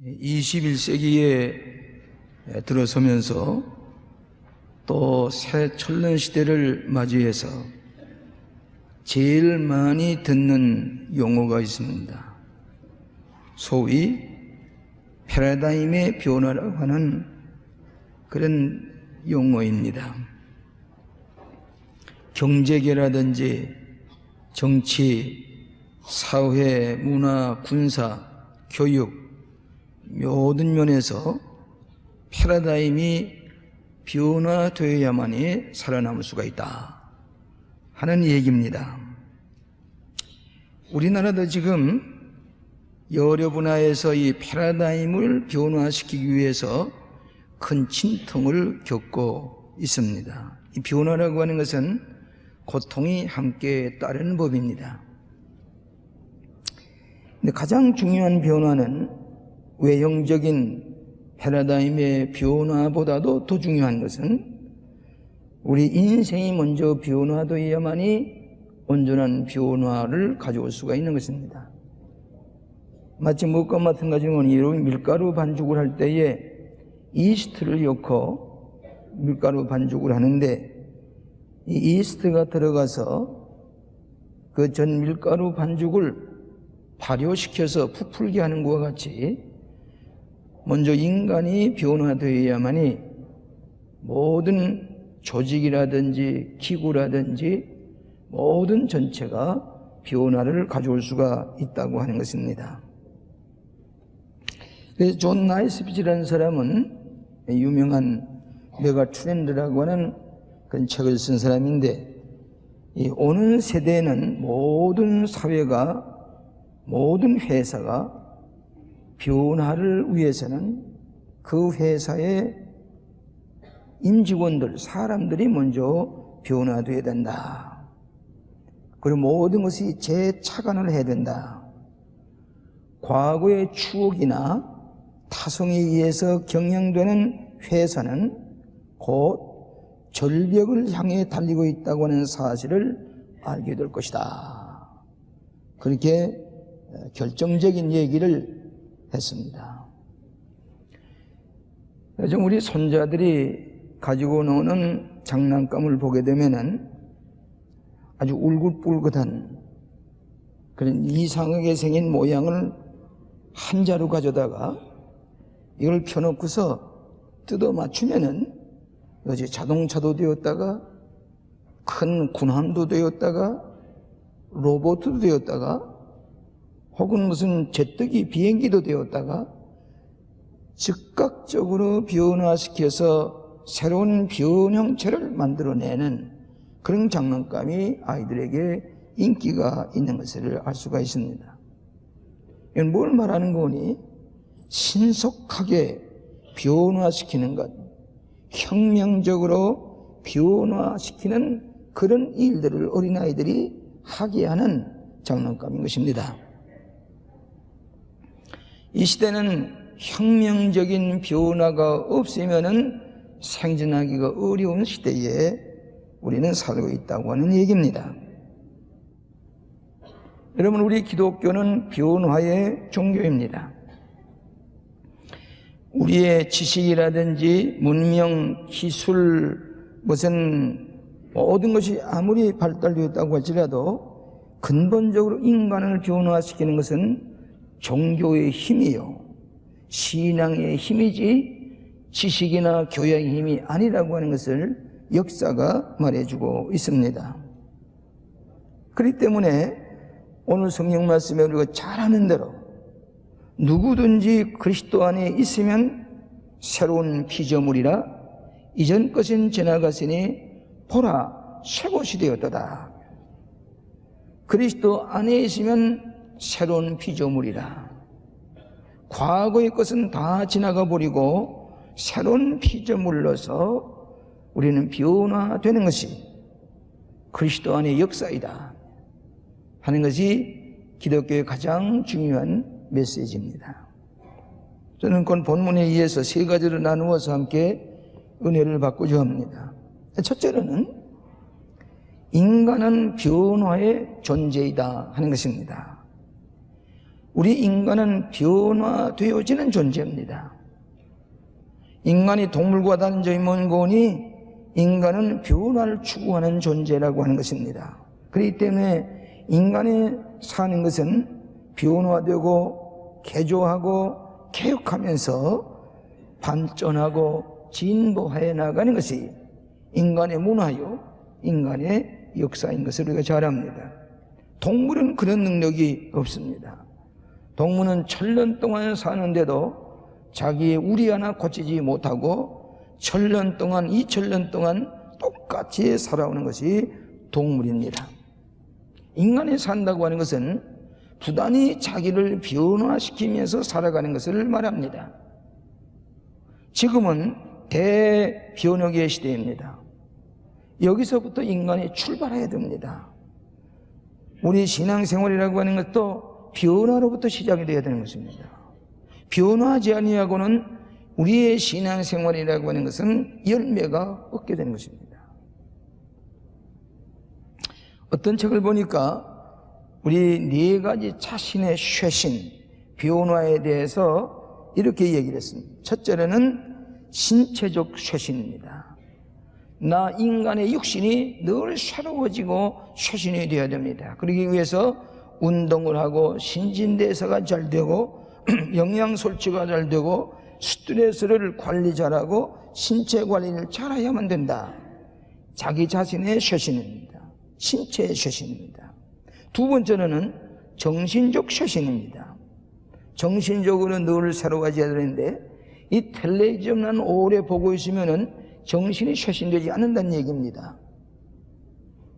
21세기에 들어서면서 또 새 천년 시대를 맞이해서 제일 많이 듣는 용어가 있습니다. 소위 패러다임의 변화라고 하는 그런 용어입니다. 경제계라든지 정치, 사회, 문화, 군사, 교육 모든 면에서 패러다임이 변화되어야만이 살아남을 수가 있다 하는 얘기입니다. 우리나라도 지금 여러 분야에서 이 패러다임을 변화시키기 위해서 큰 진통을 겪고 있습니다. 이 변화라고 하는 것은 고통이 함께 따르는 법입니다. 근데 가장 중요한 변화는 외형적인 패러다임의 변화보다도 더 중요한 것은 우리 인생이 먼저 변화되어야만이 온전한 변화를 가져올 수가 있는 것입니다. 마치 무엇과 마찬가지로 밀가루 반죽을 할 때에 이스트를 넣고 밀가루 반죽을 하는데 이 이스트가 들어가서 그 전 밀가루 반죽을 발효시켜서 부풀게 하는 것과 같이 먼저 인간이 변화되어야만이 모든 조직이라든지 기구라든지 모든 전체가 변화를 가져올 수가 있다고 하는 것입니다. 그래서 존 나이스피치라는 사람은 유명한 메가 트렌드라고 하는 그런 책을 쓴 사람인데 이 오는 세대는 모든 사회가 모든 회사가 변화를 위해서는 그 회사의 임직원들, 사람들이 먼저 변화되어야 된다. 그리고 모든 것이 재차관을 해야 된다. 과거의 추억이나 타성에 의해서 경영되는 회사는 곧 절벽을 향해 달리고 있다고 하는 사실을 알게 될 것이다. 그렇게 결정적인 얘기를 했습니다. 요즘 우리 손자들이 가지고 노는 장난감을 보게 되면은 아주 울긋불긋한 그런 이상하게 생긴 모양을 한자로 가져다가 이걸 펴놓고서 뜯어 맞추면은 이제 자동차도 되었다가 큰 군함도 되었다가 로봇도 되었다가 혹은 무슨 제뜨기 비행기도 되었다가 즉각적으로 변화시켜서 새로운 변형체를 만들어내는 그런 장난감이 아이들에게 인기가 있는 것을 알 수가 있습니다. 이건 뭘 말하는 거니? 신속하게 변화시키는 것, 혁명적으로 변화시키는 그런 일들을 어린아이들이 하게 하는 장난감인 것입니다. 이 시대는 혁명적인 변화가 없으면은 생존하기가 어려운 시대에 우리는 살고 있다고 하는 얘기입니다. 여러분, 우리 기독교는 변화의 종교입니다. 우리의 지식이라든지 문명, 기술, 무슨 모든 것이 아무리 발달되었다고 할지라도 근본적으로 인간을 변화시키는 것은 종교의 힘이요, 신앙의 힘이지 지식이나 교양의 힘이 아니라고 하는 것을 역사가 말해주고 있습니다. 그렇기 때문에 오늘 성경 말씀에 우리가 잘 아는 대로 누구든지 그리스도 안에 있으면 새로운 피조물이라 이전 것은 지나갔으니 보라 새 것이 되었도다. 그리스도 안에 있으면 새로운 피조물이라. 과거의 것은 다 지나가 버리고 새로운 피조물로서 우리는 변화되는 것이 그리스도 안의 역사이다 하는 것이 기독교의 가장 중요한 메시지입니다. 저는 그 본문에 의해서 세 가지로 나누어서 함께 은혜를 받고자 합니다. 첫째로는 인간은 변화의 존재이다 하는 것입니다. 우리 인간은 변화되어지는 존재입니다. 인간이 동물과 다른 점이 뭔고니 인간은 변화를 추구하는 존재라고 하는 것입니다. 그렇기 때문에 인간이 사는 것은 변화되고 개조하고 개혁하면서 발전하고 진보해 나가는 것이 인간의 문화요, 인간의 역사인 것을 우리가 잘 압니다. 동물은 그런 능력이 없습니다. 동물은 1000년 동안 사는데도 자기의 우리 하나 고치지 못하고 1000년 동안, 2000년 동안 똑같이 살아오는 것이 동물입니다. 인간이 산다고 하는 것은 부단히 자기를 변화시키면서 살아가는 것을 말합니다. 지금은 대변혁의 시대입니다. 여기서부터 인간이 출발해야 됩니다. 우리 신앙생활이라고 하는 것도 변화로부터 시작이 되어야 되는 것입니다. 변화하지 아니하고는 우리의 신앙생활이라고 하는 것은 열매가 없게 되는 것입니다. 어떤 책을 보니까 우리 4가지 자신의 쇄신, 변화에 대해서 이렇게 얘기를 했습니다. 첫째로는 신체적 쇄신입니다. 나 인간의 육신이 늘 새로워지고 쇄신이 되어야 됩니다. 그러기 위해서 운동을 하고 신진대사가 잘 되고 영양소치가 잘 되고 스트레스를 관리 잘하고 신체 관리를 잘해야만 된다. 자기 자신의 쇄신입니다. 신체의 쇄신입니다. 두 번째로는 정신적 쇄신입니다. 정신적으로 늘 새로워져야 되는데 이 텔레비전만 오래 보고 있으면은 정신이 쇄신되지 않는다는 얘기입니다.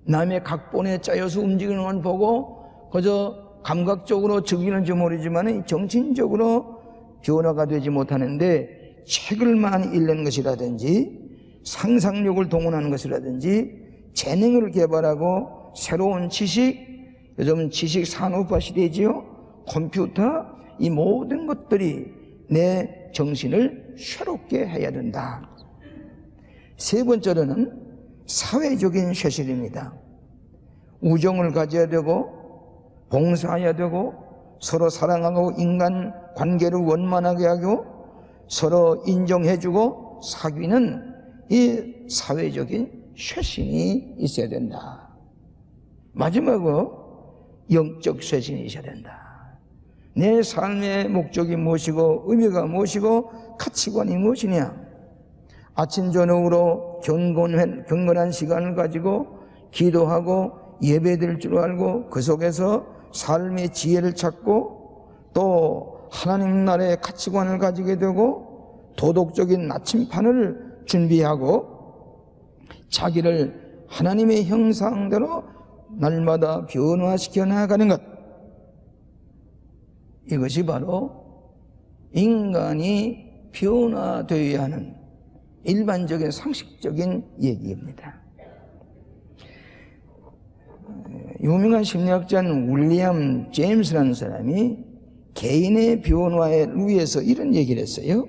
남의 각본에 짜여서 움직이는 건 보고 그저 감각적으로 즐기는지 모르지만 정신적으로 변화가 되지 못하는데 책을 많이 읽는 것이라든지 상상력을 동원하는 것이라든지 재능을 개발하고 새로운 지식, 요즘은 지식 산업화 시대지요. 컴퓨터, 이 모든 것들이 내 정신을 새롭게 해야 된다. 세 번째로는 사회적인 쇄신입니다. 우정을 가져야 되고 봉사해야 되고 서로 사랑하고 인간 관계를 원만하게 하고 서로 인정해주고 사귀는 이 사회적인 쇄신이 있어야 된다. 마지막으로 영적 쇄신이 있어야 된다. 내 삶의 목적이 무엇이고 의미가 무엇이고 가치관이 무엇이냐. 아침 저녁으로 경건한 시간을 가지고 기도하고 예배드릴 줄 알고 그 속에서 삶의 지혜를 찾고 또 하나님 나라의 가치관을 가지게 되고 도덕적인 나침판을 준비하고 자기를 하나님의 형상대로 날마다 변화시켜 나가는 것, 이것이 바로 인간이 변화되어야 하는 일반적인 상식적인 얘기입니다. 유명한 심리학자는 윌리엄 제임스라는 사람이 개인의 변화를 위해서 이런 얘기를 했어요.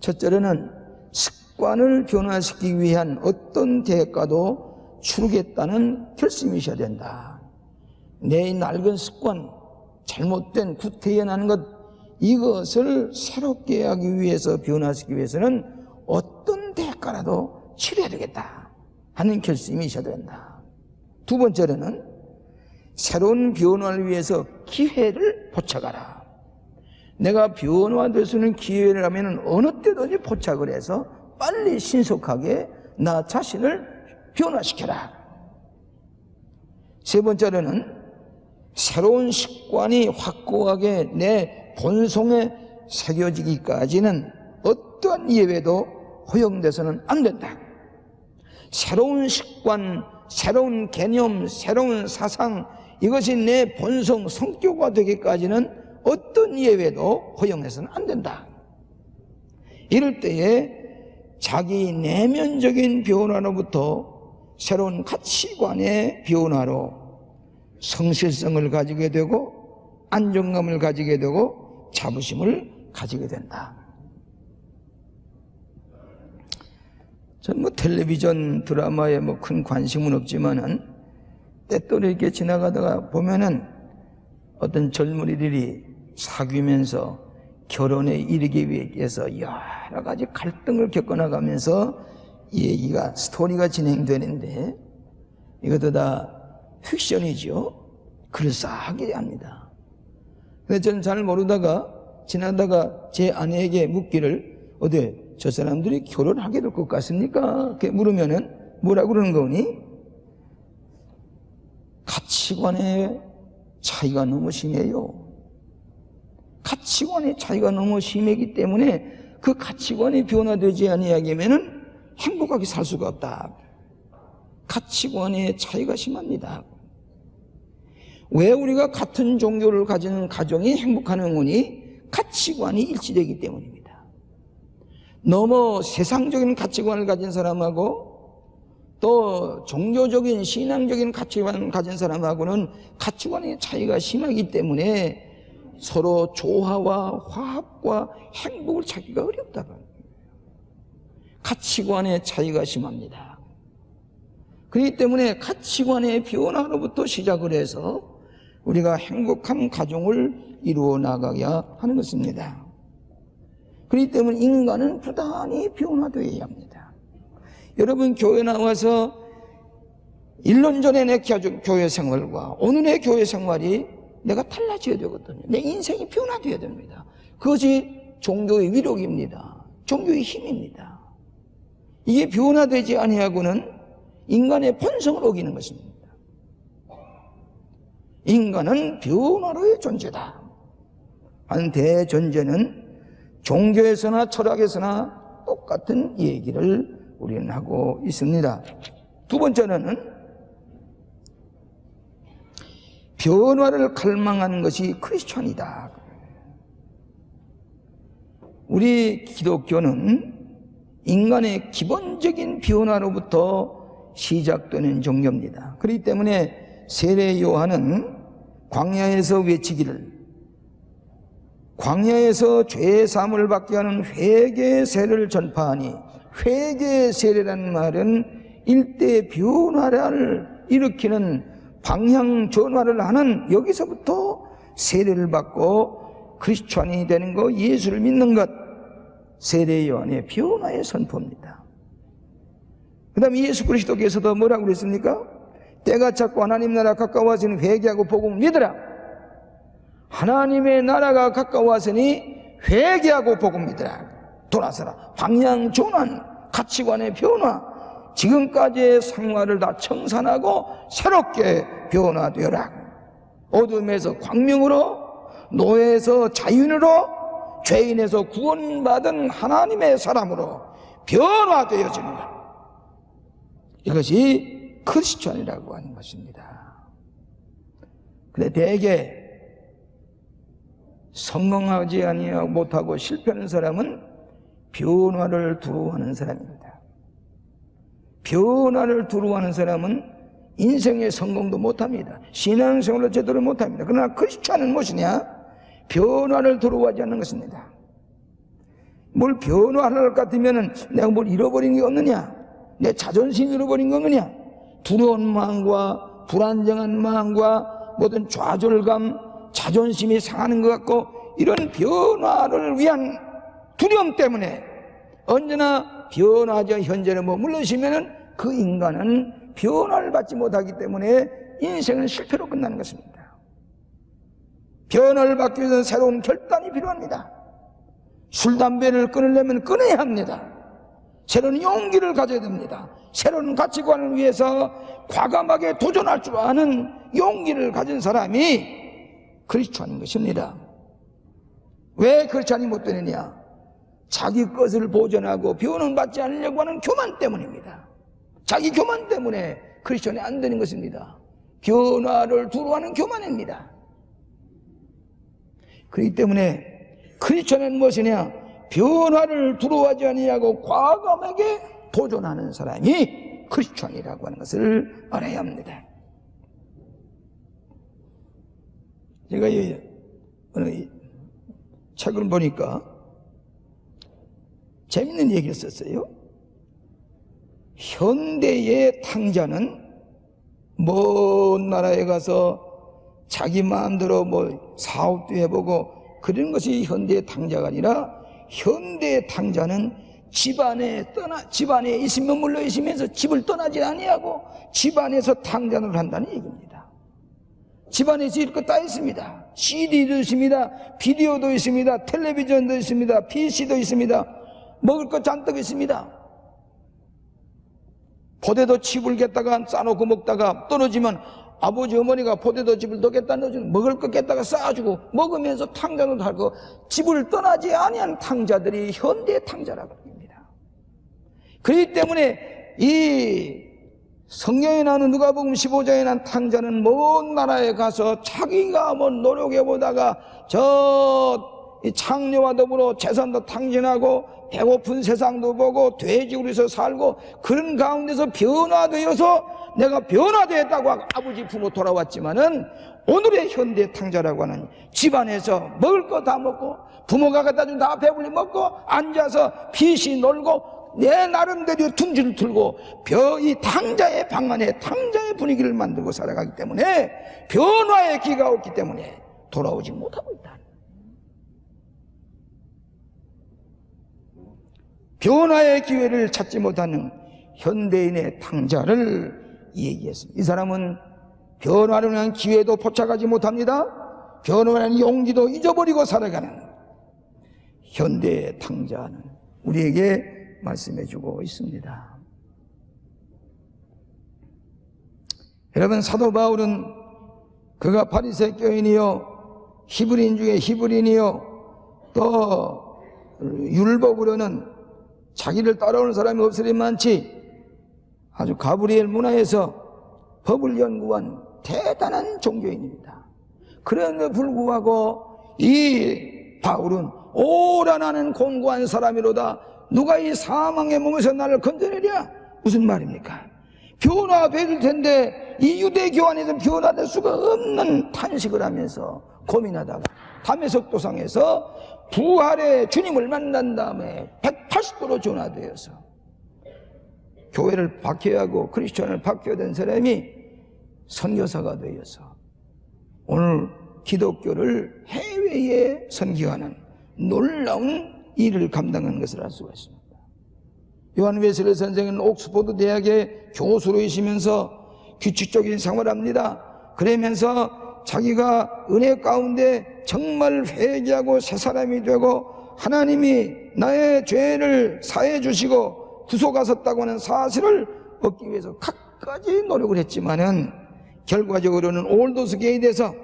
첫째로는 습관을 변화시키기 위한 어떤 대가도 치르겠다는 결심이 있어야 된다. 내 낡은 습관, 잘못된 구태연한 것, 이것을 새롭게 하기 위해서 변화시키기 위해서는 어떤 대가라도 치러야 되겠다 하는 결심이 있어야 된다. 두 번째로는 새로운 변화를 위해서 기회를 포착하라. 내가 변화될 수 있는 기회를 하면 어느 때든지 포착을 해서 빨리 신속하게 나 자신을 변화시켜라. 세 번째로는 새로운 습관이 확고하게 내 본성에 새겨지기까지는 어떠한 예외도 허용돼서는 안 된다. 새로운 습관, 새로운 개념, 새로운 사상, 이것이 내 본성, 성격화 되기까지는 어떤 예외도 허용해서는 안 된다. 이럴 때에 자기 내면적인 변화로부터 새로운 가치관의 변화로 성실성을 가지게 되고 안정감을 가지게 되고 자부심을 가지게 된다. 전 텔레비전 드라마에 큰 관심은 없지만은 때때로 이렇게 지나가다가 보면은 어떤 젊은이들이 사귀면서 결혼에 이르기 위해서 여러 가지 갈등을 겪어나가면서 얘기가, 스토리가 진행되는데 이것도 다 픽션이죠. 그럴싸하게 합니다. 근데 저는 잘 모르다가 지나다가 제 아내에게 묻기를, 어때, 저 사람들이 결혼하게 될 것 같습니까? 이렇게 물으면은 뭐라고 그러는 거니? 가치관의 차이가 너무 심해요. 가치관의 차이가 너무 심하기 때문에 그 가치관이 변화되지 아니하면은 행복하게 살 수가 없다. 가치관의 차이가 심합니다. 왜 우리가 같은 종교를 가진 가정이 행복한 거니? 가치관이 일치되기 때문입니다. 너무 세상적인 가치관을 가진 사람하고 또 종교적인 신앙적인 가치관을 가진 사람하고는 가치관의 차이가 심하기 때문에 서로 조화와 화합과 행복을 찾기가 어렵다고 합니다. 가치관의 차이가 심합니다. 그렇기 때문에 가치관의 변화로부터 시작을 해서 우리가 행복한 가정을 이루어 나가야 하는 것입니다. 그렇기 때문에 인간은 부단히 변화되어야 합니다. 여러분, 교회 나와서 1년 전에 내 교회 생활과 오늘의 교회 생활이 내가 달라져야 되거든요. 내 인생이 변화되어야 됩니다. 그것이 종교의 위력입니다. 종교의 힘입니다. 이게 변화되지 아니하고는 인간의 본성을 어기는 것입니다. 인간은 변화로의 존재다 하는 대전제는 종교에서나 철학에서나 똑같은 얘기를 우리는 하고 있습니다. 두 번째는 변화를 갈망하는 것이 크리스천이다. 우리 기독교는 인간의 기본적인 변화로부터 시작되는 종교입니다. 그렇기 때문에 세례 요한은 광야에서 외치기를, 광야에서 죄 사함을 받게 하는 회개의 세례를 전파하니, 회개의 세례라는 말은 일대 변화를 일으키는 방향 전환을 하는, 여기서부터 세례를 받고 크리스천이 되는 것, 예수를 믿는 것, 세례 요한의 변화의 선포입니다. 그 다음에 예수 그리스도께서도 뭐라고 그랬습니까? 때가 찼고 하나님 나라 가까워지니 회개하고 복음을 믿으라. 하나님의 나라가 가까워서니 회개하고 복음 믿으라. 돌아서라. 방향 전환, 가치관의 변화, 지금까지의 생활을 다 청산하고 새롭게 변화되어라. 어둠에서 광명으로, 노예에서 자유인으로, 죄인에서 구원받은 하나님의 사람으로 변화되어집니다. 이것이 크리스천이라고 하는 것입니다. 그런데 대개 성공하지 아니하고 못하고 실패하는 사람은 변화를 두려워하는 사람입니다. 변화를 두려워하는 사람은 인생의 성공도 못합니다. 신앙생활도 제대로 못합니다. 그러나 크리스천은 무엇이냐? 변화를 두려워하지 않는 것입니다. 뭘 변화할 것 같으면 내가 뭘 잃어버린 게 없느냐? 내 자존심 잃어버린 거 없느냐? 두려운 마음과 불안정한 마음과 모든 좌절감, 자존심이 상하는 것 같고, 이런 변화를 위한 두려움 때문에 언제나 변화하지 현재에 머물러시면은 그 인간은 변화를 받지 못하기 때문에 인생은 실패로 끝나는 것입니다. 변화를 받기 위해서는 새로운 결단이 필요합니다. 술, 담배를 끊으려면 끊어야 합니다. 새로운 용기를 가져야 됩니다. 새로운 가치관을 위해서 과감하게 도전할 줄 아는 용기를 가진 사람이 크리스천인 것입니다. 왜 크리스천이 못 되느냐? 자기 것을 보존하고 변화받지 않으려고 하는 교만 때문입니다. 자기 교만 때문에 크리스천이 안 되는 것입니다. 변화를 두려워하는 교만입니다. 그렇기 때문에 크리스천은 무엇이냐? 변화를 두려워하지 아니하고 과감하게 도전하는 사람이 크리스천이라고 하는 것을 알아야 합니다. 제가 어느 책을 보니까 재밌는 얘기를 썼어요. 현대의 탕자는 먼 나라에 가서 자기 마음대로 뭐 사업도 해보고 그런 것이 현대의 탕자가 아니라 현대의 탕자는 집안에 있으면 머물러 있으면서 집을 떠나지 아니하고 집안에서 탕자를 한다는 얘기입니다. 집안에서 있을 것 다 있습니다. CD도 있습니다. 비디오도 있습니다. 텔레비전도 있습니다. PC도 있습니다. 먹을 것 잔뜩 있습니다. 포대도 칩을 겠다가 싸놓고 먹다가 떨어지면 아버지 어머니가 포대도 칩을 더 겠다 넣어주는 먹을 것 겠다가 쌓아주고 먹으면서 탕자도 하고 집을 떠나지 아니한 탕자들이 현대의 탕자라고 합니다. 그렇기 때문에 이 성경에 나오는 누가복음 15장에 난 탕자는 먼 나라에 가서 자기가 뭐 노력해보다가 창녀와 더불어 재산도 탕진하고 배고픈 세상도 보고 돼지우리에서 살고 그런 가운데서 변화되어서 내가 변화되었다고 하고 아버지 부모 돌아왔지만은 오늘의 현대 탕자라고 하는 집안에서 먹을 거 다 먹고 부모가 갖다 준 다 배불리 먹고 앉아서 PC 놀고 내 나름대로 둥지를 틀고 이 탕자의 방 안에 탕자의 분위기를 만들고 살아가기 때문에 변화의 기가 없기 때문에 돌아오지 못하고 있다. 변화의 기회를 찾지 못하는 현대인의 탕자를 얘기했습니다. 이 사람은 변화를 위한 기회도 포착하지 못합니다. 변화를 위한 용기도 잊어버리고 살아가는 현대의 탕자는 우리에게 말씀해주고 있습니다. 여러분, 사도 바울은 그가 바리새 교인이요 히브리인 중에 히브리인이요 또 율법으로는 자기를 따라오는 사람이 없으리 많지 아주 가브리엘 문화에서 법을 연구한 대단한 종교인입니다. 그런데 불구하고 이 바울은 오라 나는 공고한 사람이로다 누가 이 사망의 몸에서 나를 건져내랴 무슨 말입니까? 변화될 텐데 이 유대교 안에서 변화될 수가 없는 탄식을 하면서 고민하다가 담에석 도상에서 부활의 주님을 만난 다음에 180도로 전화되어서 교회를 박해야 하고 크리스천을 박해야 된 사람이 선교사가 되어서 오늘 기독교를 해외에 선교하는 놀라운 일을 감당하는 것을 알 수가 있습니다. 요한 웨슬리 선생은 옥스퍼드 대학의 교수로 있으면서 규칙적인 생활을 합니다. 그러면서 자기가 은혜 가운데 정말 회개하고 새 사람이 되고 하나님이 나의 죄를 사해 주시고 구속하셨다고 하는 사실을 얻기 위해서 갖가지 노력을 했지만은 결과적으로는 올더스 게이트에서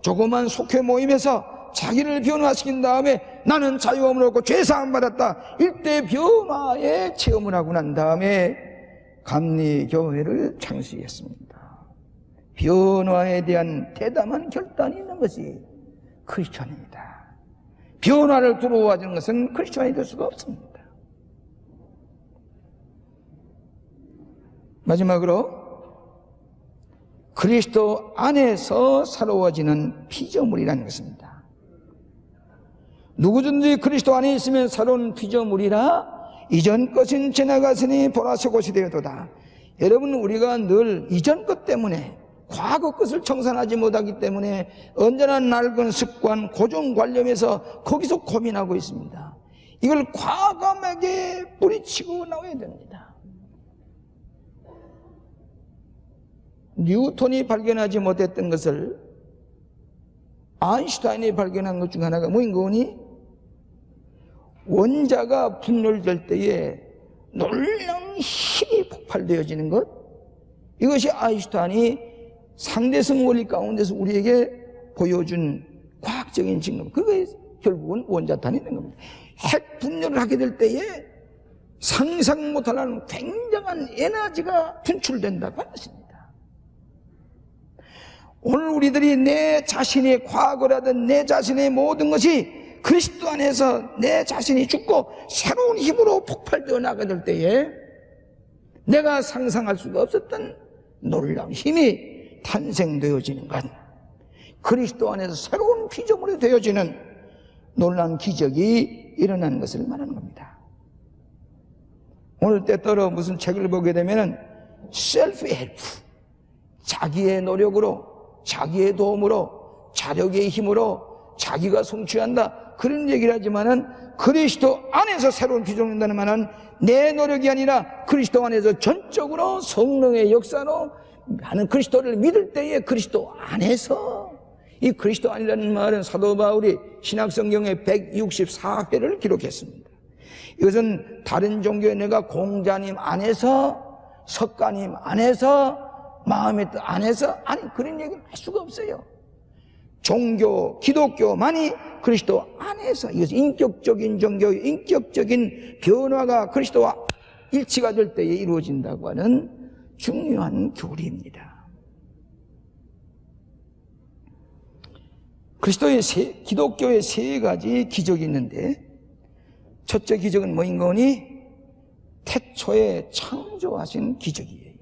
조그만 속회 모임에서 자기를 변화시킨 다음에 나는 자유함을 얻고 죄사함 받았다 일대 변화의 체험을 하고 난 다음에 감리교회를 창시했습니다. 변화에 대한 대담한 결단이 있는 것이 크리스천입니다. 변화를 두려워하는 것은 크리스천이 될 수가 없습니다. 마지막으로 그리스도 안에서 새로워지는 피조물이라는 것입니다. 누구든지 그리스도 안에 있으면 새로운 피조물이라 이전 것은 지나갔으니 보라 새 것이 되었도다. 여러분, 우리가 늘 이전 것 때문에 과거 것을 청산하지 못하기 때문에 언제나 낡은 습관, 고정관념에서 거기서 고민하고 있습니다. 이걸 과감하게 뿌리치고 나와야 됩니다. 뉴턴이 발견하지 못했던 것을 아인슈타인이 발견한 것 중 하나가 뭐인 거니? 원자가 분열될 때에 놀라운 힘이 폭발되어지는 것, 이것이 아인슈타인이 상대성 원리 가운데서 우리에게 보여준 과학적인 증거, 그게 결국은 원자탄이 되는 겁니다. 핵 분열을 하게 될 때에 상상 못하는 굉장한 에너지가 분출된다고 하는 것입니다. 오늘 우리들이 내 자신의 과거라든 내 자신의 모든 것이 그리스도 안에서 내 자신이 죽고 새로운 힘으로 폭발되어 나가게 될 때에 내가 상상할 수가 없었던 놀라운 힘이 탄생되어지는 것, 그리스도 안에서 새로운 피조물이 되어지는 놀라운 기적이 일어나는 것을 말하는 겁니다. 오늘 때때로 무슨 책을 보게 되면 셀프 헬프, 자기의 노력으로, 자기의 도움으로, 자력의 힘으로 자기가 성취한다 그런 얘기를 하지만은 그리스도 안에서 새로운 피조물이 된다는 말은 내 노력이 아니라 그리스도 안에서 전적으로 성령의 역사로 하는 그리스도를 믿을 때에 그리스도 안에서, 이 그리스도 안이라는 말은 사도 바울이 신약성경에 164회를 기록했습니다. 이것은 다른 종교의 내가 공자님 안에서, 석가님 안에서, 마음의 뜻 안에서, 아니 그런 얘기를 할 수가 없어요. 종교, 기독교만이 그리스도 안에서, 이것은 인격적인 종교, 인격적인 변화가 그리스도와 일치가 될 때에 이루어진다고 하는 중요한 교리입니다. 기독교의 세 가지 기적이 있는데, 첫째 기적은 뭐인 거니? 태초에 창조하신 기적이에요.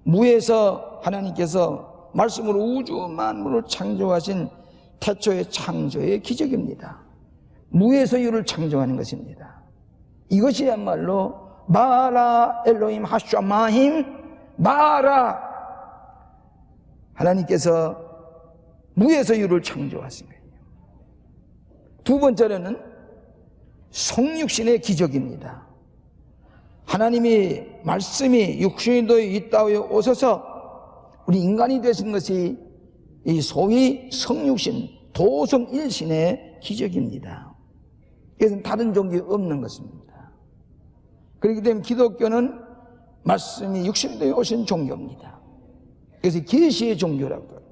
무에서 하나님께서 말씀으로 우주 만물을 창조하신 태초의 창조의 기적입니다. 무에서 유를 창조하는 것입니다. 이것이야말로 바라 엘로힘 하샤마힘, 바라, 하나님께서 무에서 유를 창조하신 거예요. 두 번째로는 성육신의 기적입니다. 하나님이 말씀이 육신이 되어 있다에 오셔서 우리 인간이 되신 것이 이 소위 성육신, 도성일신의 기적입니다. 이것은 다른 종교에 없는 것입니다. 그렇기 때문에 기독교는 말씀이 육신이 되어 오신 종교입니다. 그래서 계시의 종교라고 합니다.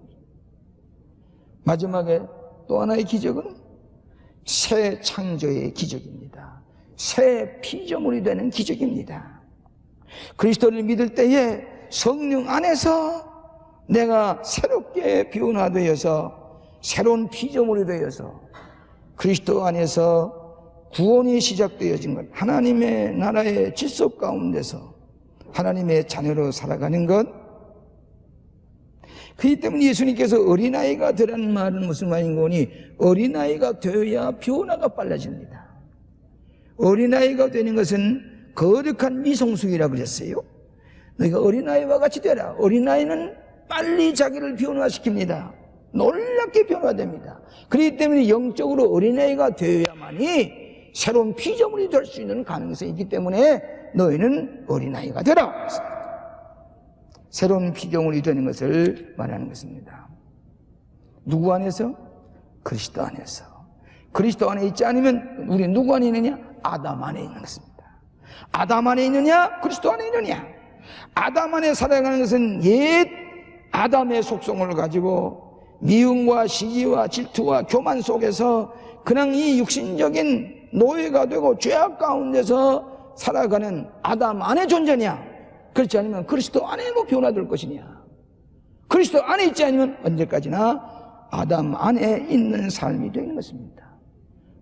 마지막에 또 하나의 기적은 새 창조의 기적입니다. 새 피조물이 되는 기적입니다. 그리스도를 믿을 때에 성령 안에서 내가 새롭게 변화되어서 새로운 피조물이 되어서 그리스도 안에서 구원이 시작되어진 것, 하나님의 나라의 질서 가운데서 하나님의 자녀로 살아가는 것. 그렇기 때문에 예수님께서 어린아이가 되라는 말은 무슨 말인 거니? 어린아이가 되어야 변화가 빨라집니다. 어린아이가 되는 것은 거룩한 미성숙이라고 그랬어요. 너희가 어린아이와 같이 되라. 어린아이는 빨리 자기를 변화시킵니다. 놀랍게 변화됩니다. 그렇기 때문에 영적으로 어린아이가 되어야만이 새로운 피조물이 될 수 있는 가능성이 있기 때문에 너희는 어린아이가 되라. 새로운 피조물이 되는 것을 말하는 것입니다. 누구 안에서? 그리스도 안에서. 그리스도 안에 있지 않으면 우리 누구 안에 있느냐? 아담 안에 있는 것입니다. 아담 안에 있느냐? 그리스도 안에 있느냐? 아담 안에 살아가는 것은 옛 아담의 속성을 가지고 미움과 시기와 질투와 교만 속에서 그냥 이 육신적인 노예가 되고 죄악 가운데서 살아가는 아담 안의 존재냐? 그렇지 않으면 그리스도 안에 뭐 변화될 것이냐? 그리스도 안에 있지 않으면 언제까지나 아담 안에 있는 삶이 되는 것입니다.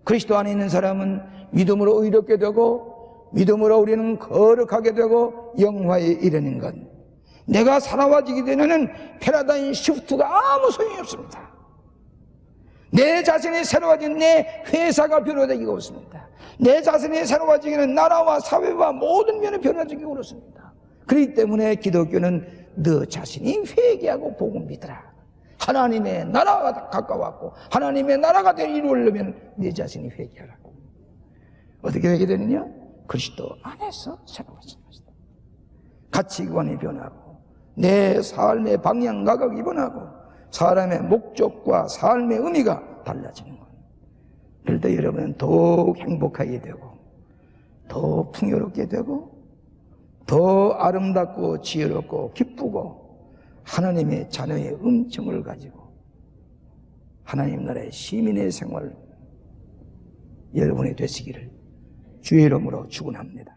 그리스도 안에 있는 사람은 믿음으로 의롭게 되고 믿음으로 우리는 거룩하게 되고 영화에 이르는 것. 내가 살아와지게 되는 패러다임 시프트가 아무 소용이 없습니다. 내 자신이 새로워진 내 회사가 변화되기가 없습니다. 내 자신이 새로워지기는 나라와 사회와 모든 면에 변화되기 어렵습니다. 그렇기 때문에 기독교는 너 자신이 회개하고 복음 믿으라. 하나님의 나라가 가까웠고 하나님의 나라가 이루려면 내 자신이 회개하라고. 어떻게 회개되느냐? 그리스도 안에서 새로워진 것이다. 가치관이 변하고 내 삶의 방향 가각이 변하고 사람의 목적과 삶의 의미가 달라지는 것. 그럴 때 여러분은 더욱 행복하게 되고 더 풍요롭게 되고 더 아름답고 지혜롭고 기쁘고 하나님의 자녀의 음성을 가지고 하나님 나라의 시민의 생활 여러분이 되시기를 주의 이름으로 축원합니다.